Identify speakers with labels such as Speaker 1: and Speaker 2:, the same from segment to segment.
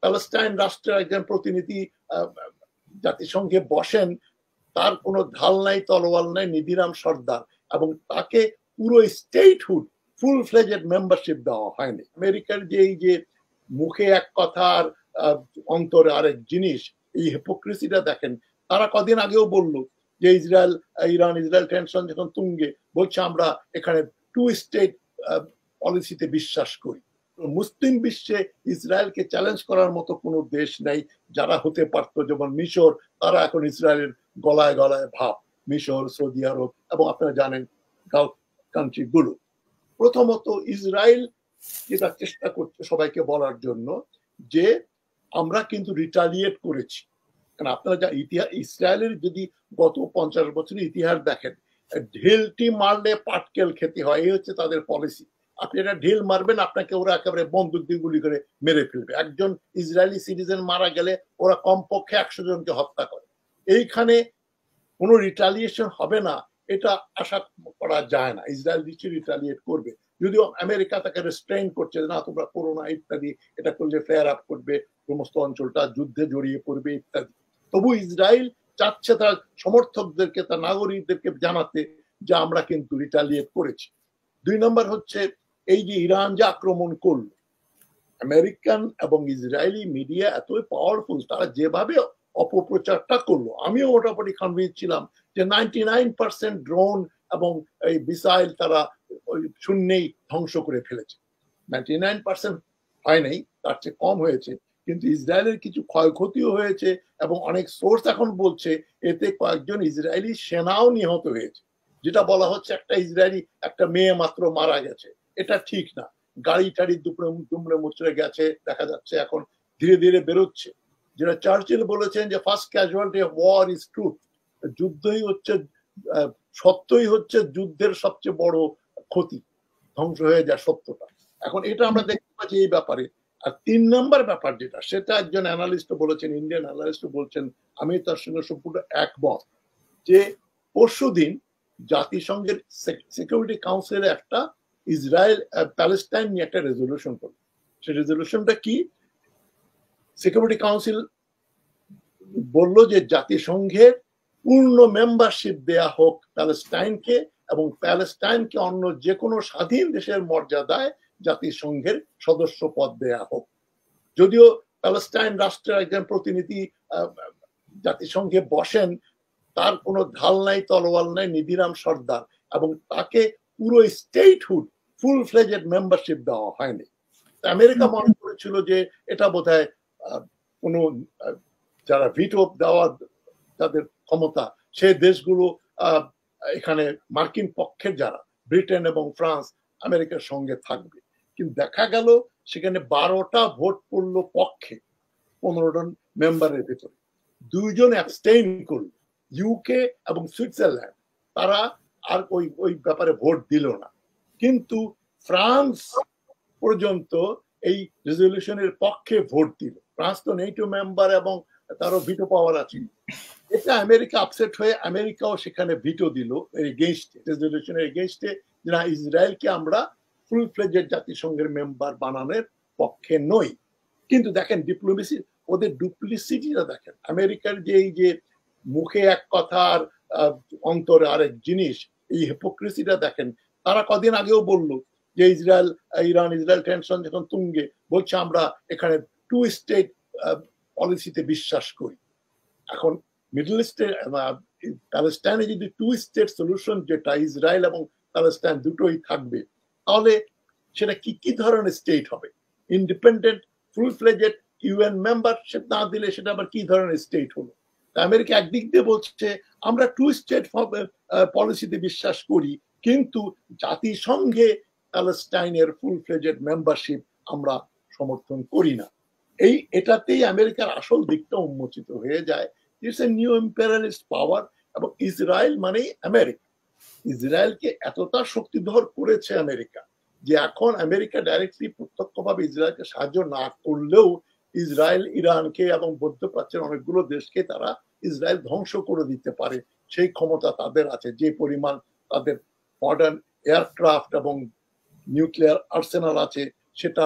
Speaker 1: Palestine রাষ্ট্রের একজন প্রতিনিধি জাতিসংঘে বসেন, তার কোনো ঢাল নাই, তলোয়ার নাই, নিধিরাম সর্দার, এবং তাকে পুরো স্টেটহুড ফুল ফ্লেজেড মেম্বারশিপ দেওয়া হয়নি। আমেরিকার যে এই যে মুখে এক কথা আর অন্তরে আরেক জিনিস, এই হিপোক্রেসিটা দেখেন। তারা কদিন আগেও বলল যে ইরান ইসরায়েল টেনশন যখন তুঙ্গে, বলছে আমরা এখানে টু স্টেট পলিসিতে বিশ্বাস করি। মুসলিম বিশ্বে ইসরায়েলকে চ্যালেঞ্জ করার মতো কোনো দেশ নেই যারা হতে পারতো, যেমন মিশর, তারা এখন ইসরায়েলের গলায় গলায় ভাব, মিশর, সৌদি আরব এবং আপনারা জানেন গালফ কান্ট্রি গুলো। প্রথমত ইসরায়েল যেটা চেষ্টা করছে সবাইকে বলার জন্য যে আমরা কিন্তু রিটালিয়েট করেছি। কারণ আপনারা যা ইতিহাস, ইসরায়েলের যদি গত 50 বছরের ইতিহাস দেখেন, ঢিলটি মারলে পাটকেল খেতে হয়, এই হচ্ছে তাদের পলিসি। আপনি একটা ঢিল মারবেন, আপনাকে ওরা একেবারে বন্দুক দিয়ে গুলি করে মেরে ফেলবে। একজন ইসরায়েলি সিটিজেন মারা গেলে ওরা কমপক্ষে 100 জনকে হত্যা করে। এইখানে কোনো রিটালিয়েশন হবে না এটা আশা করা যায় না। ইসরায়েল নিশ্চয়ই রিটালিয়েট করবে, যদিও আমেরিকা তাকে রেস্ট্রেইন করছে, না তোমরা করো না ইত্যাদি, এটা করলে ফেয়ার আপ করবে, সমস্ত অঞ্চলটা যুদ্ধে জড়িয়ে পড়বে ইত্যাদি। তবু ইসরায়েল চাচ্ছে তার সমর্থকদেরকে, তার নাগরিকদেরকে জানাতে যে আমরা কিন্তু রিটালিয়েট করেছি। 2 নম্বর হচ্ছে এই যে ইরান যে আক্রমণ করলো, আমেরিকান এবং ইসরায়েলি মিডিয়া এতই পাওয়ারফুল, তারা যেভাবে অপপ্রচারটা করলো, আমিও মোটামুটি কনভিন্স ছিলাম যে 99% ড্রোন এবং এই মিসাইল তারা ওই শূন্যেই ধ্বংস করে ফেলেছে। 99% হয় নাই, তার চেয়ে কম হয়েছে, কিন্তু ইসরায়েলের কিছু ক্ষয়ক্ষতিও হয়েছে এবং অনেক সোর্স এখন বলছে এতে কয়েকজন ইসরায়েলি সেনাও নিহত হয়েছে। যেটা বলা হচ্ছে একটা ইসরায়েলি একটা মেয়ে মাত্র মারা গেছে, এটা ঠিক না। গাড়ি টাড়ি দুমড়ে মুচড়ে গেছে দেখা যাচ্ছে, এখন ধীরে ধীরে বেরোচ্ছে। যেটা চার্চিল বলেছেন যে first casualty of war is truth, যুদ্ধই হচ্ছে সত্যই হচ্ছে যুদ্ধের সবচেয়ে বড় ক্ষতি, ধ্বংস হয়ে যায় সত্যটা। এখন এটা আমরা দেখতে পাচ্ছি এই ব্যাপারে। আর 3 নম্বর ব্যাপার যেটা, সেটা একজন অ্যানালিস্ট বলেছেন, ইন্ডিয়ান অ্যানালিস্ট বলছেন, আমি তার সঙ্গে সম্পূর্ণ একমত, যে পরশুদিন জাতিসংঘের সিকিউরিটি কাউন্সিলে একটা ইসরায়েল প্যালেস্টাইন নিয়ে একটা রেজলিউশন করলো। সেই রেজলিউশনটা কি? সিকিউরিটি কাউন্সিল বলল যে জাতিসংঘের পূর্ণ মেম্বারশিপ দেয়া হোক প্যালেস্টাইনকে, এবং প্যালেস্টাইনকে অন্য যে কোনো স্বাধীন দেশের মর্যাদায় জাতিসংঘের সদস্য পদ দেয়া হোক। যদিও প্যালেস্টাইন রাষ্ট্রের একজন প্রতিনিধি জাতিসংঘে বসেন, তার কোনো ঢাল নাই, তলোয়ার নাই, নিধিরাম সর্দার, এবং তাকে পুরো স্টেটহুড ফুল ফ্লেজেড মেম্বারশিপ দেওয়া হয়নি। আমেরিকা মনে করেছিল যে এটা বোধহয় কোনো যারা ভিটো দেওয়ার তাদের ক্ষমতা, সে দেশগুলো এখানে মার্কিন পক্ষের যারা ব্রিটেন এবং ফ্রান্স আমেরিকার সঙ্গে থাকবে। কিন্তু দেখা গেল সেখানে 12টা ভোট পড়লো পক্ষে 15 জন মেম্বারের ভিতরে, 2 জন অ্যাবস্টেইন করলো, ইউকে এবং সুইজারল্যান্ড, তারা আর ওই ব্যাপারে ভোট দিল না। কিন্তু ফ্রান্স পর্যন্ত এই রেজলিউশনের পক্ষে ভোট দিল। ফ্রান্স তো নেটো মেম্বার এবং তারও ভিটো পাওয়ার আছে। এটা আমেরিকা আপসেট হয়ে আমেরিকাও সেখানে ভিটো দিল এগেইনস্টে, রেজলিউশনের এগেইনস্টে, যে ইসরায়েলকে আমরা ফুল ফ্লেজেড জাতিসংঘের মেম্বার বানানোর পক্ষে নই। কিন্তু দেখেন ডিপ্লোমেসি, ওদের ডুপ্লিসিটিটা দেখেন। আমেরিকার যে এই যে মুখে এক কথা আর অন্তরে আরেক জিনিস, এই হিপোক্রেসিটা দেখেন। তারা কদিন আগেও বলল যে ইরান ইসরায়েল টেনশন যখন তুঙ্গে, বলছে আমরা এখানে টু স্টেট পলিসিতে বিশ্বাস করি। এখন মিডল ইস্টে প্যালেস্টাইনে যদি টু স্টেট সলিউশন, যেটা ইসরায়েল এবং প্যালেস্টাইন দুটোই থাকবে, তাহলে সেটা কি কি ধরনের স্টেট হবে? Independent full fledged UN membership না দিলে সেটা আবার কি ধরনের স্টেট হলো? আমেরিকা একদিক দিয়ে বলছে আমরা টু স্টেট পলিসিতে বিশ্বাস করি, কিন্তু জাতিসংঘে প্যালেস্টাইনের ফুল ফ্লেজেড মেম্বারশিপ আমরা সমর্থন করি না। এটাতেই আমেরিকার আসল দিকটা উন্মোচিত হয়ে যায়। ইটস এ নিউ ইম্পেরিয়ালিস্ট পাওয়ার, এবং ইসরায়েল মানেই আমেরিকা। ইসরায়েলকে এতটা শক্তিধর করেছে আমেরিকা যে এখন আমেরিকা ডাইরেক্টলি প্রত্যক্ষভাবে ইসরায়েলকে সাহায্য না করলেও ইসরায়েল ইরানকে এবং মধ্যপ্রাচ্যের অনেকগুলো দেশকে তারা ইসরায়েল ধ্বংস করে দিতে পারে, সেই ক্ষমতা তাদের আছে। যে পরিমাণ তাদের মডার্ন এয়ারক্রাফট এবং নিউক্লিয়ার আর্সেনাল আছে, সেটা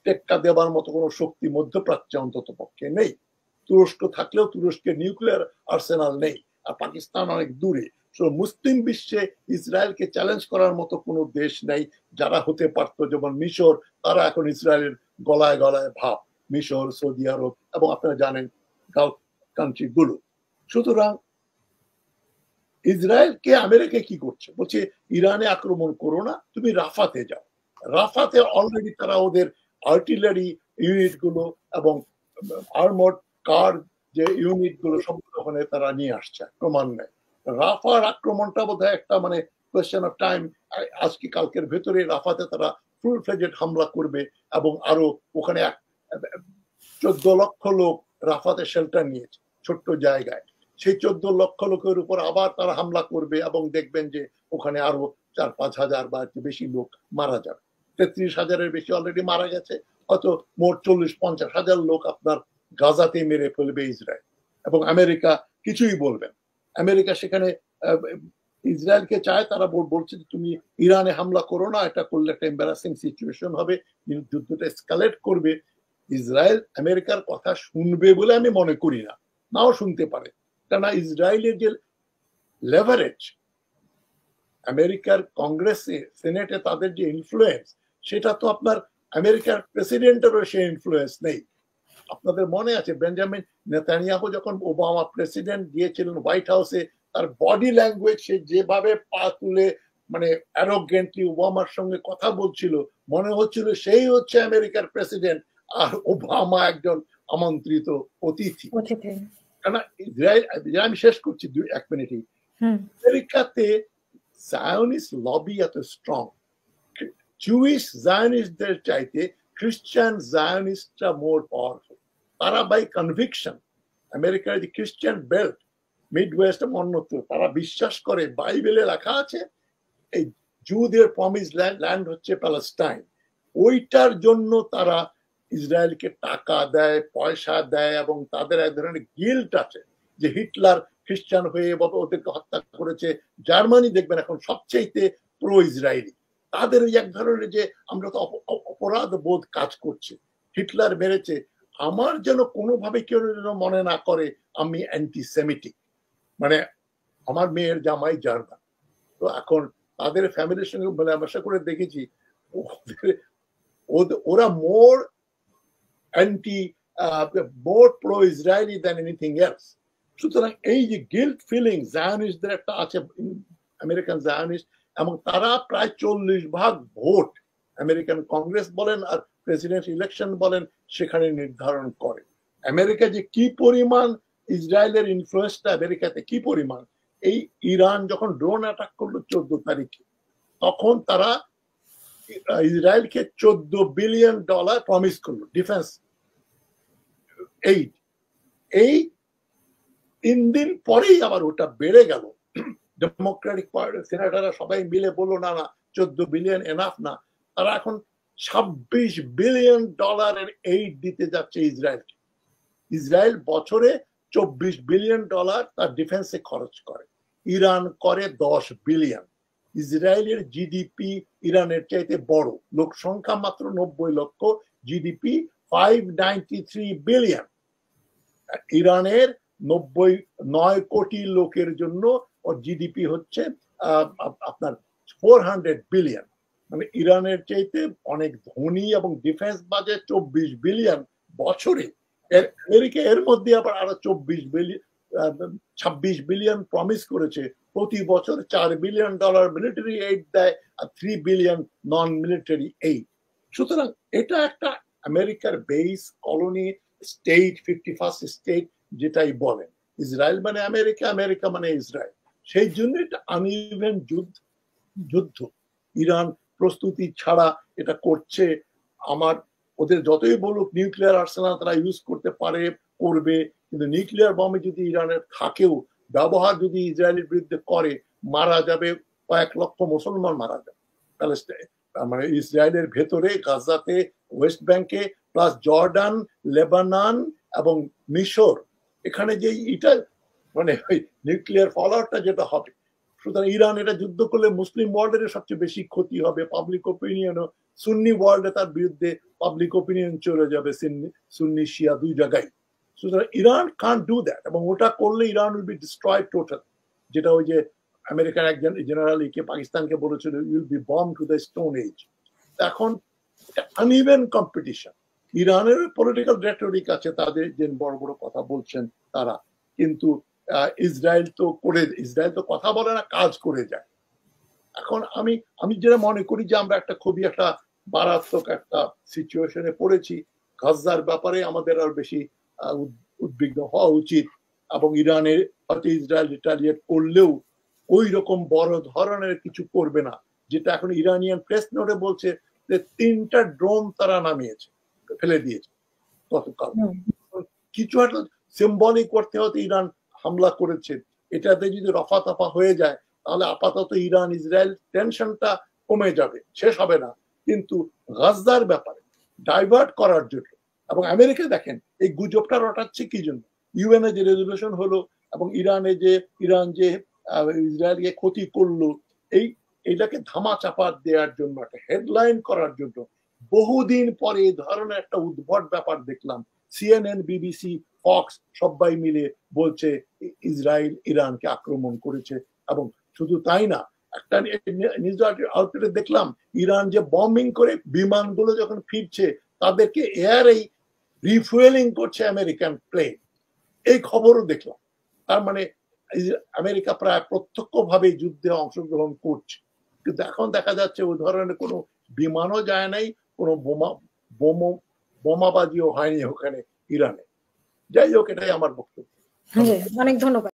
Speaker 1: টেক্কা দেবার মতো কোনো শক্তি মধ্যপ্রাচ্যে অন্তত পক্ষে নেই। তুরস্ক থাকলেও তুরস্কের নিউক্লিয়ার আর্সেনাল নেই, আর পাকিস্তান অনেক দূরে। মুসলিম বিশ্বে ইসরায়েলকে চ্যালেঞ্জ করার মতো কোনো দেশ নেই যারা হতে পারতো। যেমন মিশর, তারা এখন ইসরায়েলের গলায় গলায় ভাব, মিশর, সৌদি আরব এবং আপনারা জানেন গালফ কান্ট্রি গুলো। সুতরাং ইসরায়েলকে আমেরিকা কি করছে, বলছে ইরানে আক্রমণ করো না, তুমি রাফাতে যাও। রাফাতে অলরেডি তারা ওদের আর্টিলারি ইউনিট গুলো এবং আর্মড কার যে ইউনিট গুলো সবগুলো ওখানে তারা নিয়ে আসছে ক্রমান্বয়ে। রাফার আক্রমণটা বোধহয় একটা মানে কোয়েশ্চেন অফ টাইম, আজকে কালকের ভেতরে রাফাতে তারা ফুল ফ্লেজেড হামলা করবে এবং আরো ওখানে 14 লক্ষ লোক রাফাতে শেল্টার নিয়েছে ছোট্ট জায়গায়। সেই 14 লক্ষ লোকের উপর আবার তারা হামলা করবে এবং দেখবেন যে ওখানে আরো 4-5 হাজার বা একটু বেশি লোক মারা যাবে। 33,000-এর বেশি অলরেডি মারা গেছে, হয়তো মোট 40-50 হাজার লোক আপনার গাজাতে মেরে ফেলবে ইসরায়েল, এবং আমেরিকা কিছুই বলবেন। আমেরিকা সেখানে ইসরায়েলকে চায়, তারা বলছে যে তুমি ইরানে হামলা করো না, এটা করলে একটা এম্বারাসিং সিচুয়েশন হবে, যুদ্ধটা এসকালেট করবে। ইসরায়েল আমেরিকার কথা শুনবে বলে আমি মনে করি না, নাও শুনতে পারে। কেননা ইসরায়েলের যে লেভারেজ, আমেরিকার কংগ্রেসে সেনেটে তাদের যে ইনফ্লুয়েন্স, সেটা তো আপনার আমেরিকার প্রেসিডেন্টেরও সে ইনফ্লুয়েন্স নেই। আপনাদের মনে আছে বেঞ্জামিন নেতানিয়াহু যখন ওবামা প্রেসিডেন্ট গিয়েছিলেন হোয়াইট হাউসে, তার বডি ল্যাঙ্গুয়েজ, সে যেভাবে পা তুলে মানে অ্যারোগেন্টলি ওবামার সঙ্গে কথা বলছিল, মনে হচ্ছিল সেই হচ্ছে আমেরিকার প্রেসিডেন্ট আর ওবামা একজন আমন্ত্রিত অতিথি। কেন ইসরায়েল, আমি শেষ করছি 1 মিনিটই, আমেরিকাতে জায়নিস্ট লবি এত স্ট্রং, জুইশ জায়নিস্টদের চাইতে খ্রিস্টান জায়নিস্টরা মোর পাওয়ারফুল। তারা বাই কনভিকশন, আমেরিকার যে খ্রিস্টান বেল্ট, মিড ওয়েস্ট এবং অন্যত্র, তারা বিশ্বাস করে বাইবেলে লেখা আছে এই জুদের প্রমিস ল্যান্ড হচ্ছে প্যালেস্টাইন। ওইটার জন্য তারা ইসরায়েলকে টাকা দেয়, পয়সা দেয়, এবং তাদের এক ধরনের গিল্ট আছে যে হিটলার খ্রিস্টান হয়ে ওদেরকে হত্যা করেছে। জার্মানি দেখবেন এখন সবচেয়ে প্রো ইসরায়েলি, তাদের ওই এক ধরনের যে আমরা তো অপরাধ বোধ কাজ করছে, হিটলার মেরেছে, আমার যেন কোনোভাবে কেউ যেন মনে না করে আমি অ্যান্টিসেমিটিক, মানে আমার মেয়ের জামাই জার্মান। তো এখন তাদের ফ্যামিলির সঙ্গে মেলামেশা করে দেখেছি, ওরা more anti, more pro Israeli than anything else. সুতরাং এই যে গিল্ট ফিলিং জায়নিস্টদের একটা আছে, আমেরিকান জায়নিস্ট, এবং তারা প্রায় 40% ভোট আমেরিকান কংগ্রেস বলেন আর প্রেসিডেন্ট ইলেকশন বলেন সেখানে নির্ধারণ করে। আমেরিকা যে কি পরিমাণ ইসরায়েলের ইনফ্লুয়েন্সটা আমেরিকাতে কি পরিমাণ, এই ইরান যখন ড্রোন অ্যাটাক করলো 14 তারিখে, তখন তারা ইসরায়েলকে $14 বিলিয়ন প্রমিস করলো ডিফেন্স এইড। এই 3 দিন পরেই আবার ওটা বেড়ে গেল। ডেমোক্রেটিক পার্টি সিনেটাররা সবাই মিলে বললো না না, 14 বিলিয়ন এনাফ না, তারা এখন $26 বিলিয়ন এইড দিতে যাচ্ছে ইসরায়েলকে। ইসরায়েল বছরে $24 বিলিয়ন তার ডিফেন্সে খরচ করে, ইরান করে 10 বিলিয়ন। ইসরায়েলের জিডিপি ইরানের চাইতে বড়, লোক সংখ্যা মাত্র 90 লক্ষ, জিডিপি 593 বিলিয়ন। ইরানের 9 কোটি লোকের জন্য ওর জিডিপি হচ্ছে আপনার 400 বিলিয়ন, মানে ইরানের চাইতে অনেক ধনী, এবং ডিফেন্স বাজেট 24 বিলিয়ন বছরে। আমেরিকা এর মধ্যে আবার আরো 26 বিলিয়ন প্রমিস করেছে, প্রতি বছর $4 বিলিয়ন মিলিটারি এইড দেয় আর 3 বিলিয়ন নন মিলিটারি এইড। সুতরাং এটা একটা আমেরিকার base colony state, 51st state যেটাই বলেন। ইসরায়েল মানে আমেরিকা, আমেরিকা মানে ইসরায়েল। সেই জন্য এটা আনইভেন যুদ্ধ। ইরান প্রস্তুতি ছাড়া এটা করছে। আমার ওদের যতই বলুক নিউক্লিয়ার আর্সেনাল তারা ইউজ করতে পারে, করবে, কিন্তু নিউক্লিয়ার বমে যদি ইরানের থাকেও ব্যবহার যদি ইসরায়েলের বিরুদ্ধে করে, মারা যাবে কয়েক লক্ষ মুসলমান, মারা যাবে মানে ইসরায়েলের ভেতরে, গাজাতে, ওয়েস্ট ব্যাংকে, প্লাস জর্ডান, লেবানন এবং মিশর। এখানে যে এটা মানে নিউক্লিয়ার ফলআউটটা যেটা হবে, সুতরাং ইরান এটা যুদ্ধ করলে মুসলিম ওয়ার্ল্ডের সবচেয়ে বেশি ক্ষতি হবে, পাবলিক ওপিনিয়নও সুন্নি ওয়ার্ল্ডে তার বিরুদ্ধে পাবলিক ওপিনিয়ন চলে যাবে সুন্নি শিয়া দুই জায়গায়। সুতরাং ইরান কান্ট ডু দ্যাট, এবং ওটা করলে Iran will be destroyed total, যেটা ওই যে আমেরিকার একজন জেনারেল পাকিস্তানকে বলেছিল will be bomb to the stone age. এখন আনইভেন কম্পিটিশন, ইরানের পলিটিক্যাল রেটরিক আছে তাদের, যে বড় বড় কথা বলছেন তারা, কিন্তু ইসরায়েল তো কথা বলে না, কাজ করে যায়। এখন আমি যেটা মনে করি যে আমরা খুবই একটা মারাত্মক একটা সিচুয়েশনে পড়েছি। গাজার ব্যাপারে আমাদের আর বেশি উদ্বিগ্ন হওয়া উচিত, এবং ইরানের হয়তো ইসরায়েল রিটালিয়েট করলেও ওই রকম বড় ধরনের কিছু করবে না, যেটা এখন ইরানিয়ান প্রেস নোটে বলছে যে 3টা ড্রোন তারা নামিয়েছে, ফেলে দিয়েছে গতকাল। কিছু একটা সিম্বলিক করতে হতে ইরান হামলা করেছে, এটাতে যদি রফা তফা হয়ে যায় তাহলে আপাতত ইরান ইসরায়েল টেনশনটা কমে যাবে, শেষ হবে না। কিন্তু গাজার ব্যাপারে ডাইভার্ট করার জন্য, এবং আমেরিকা দেখেন এই গুজবটা রটাচ্ছে কি জন্য, ইউএনএ যে রেজলিউশন হলো এবং ইরান যে ইসরায়েলকে ক্ষতি করলো, এইটাকে ধামা চাপা দেওয়ার জন্য, একটা হেডলাইন করার জন্য বহুদিন পরে এই ধরনের একটা উদ্ভট ব্যাপার দেখলাম। সিএনএন, বিবিসি, ফক্স সবাই মিলে বলছে ইসরায়েল ইরানকে আক্রমণ করেছে। এবং শুধু তাই না, একটা নিউজ আউটলেটে দেখলাম ইরান যে বম্বিং করে বিমানগুলো যখন ফিরছে তাদেরকে এয়ারেই রিফুয়েলিং করছে আমেরিকান প্লেন, এই খবরও দেখলাম। তার মানে আমেরিকা প্রায় প্রত্যক্ষভাবে যুদ্ধে অংশগ্রহণ করছে, কিন্তু এখন দেখা যাচ্ছে ওই ধরনের কোনো বিমানও যায় নাই, কোনো বোমাবাজিও হয়নি ওখানে ইরানে। যাই হোক, এটাই আমার বক্তব্য।
Speaker 2: অনেক ধন্যবাদ।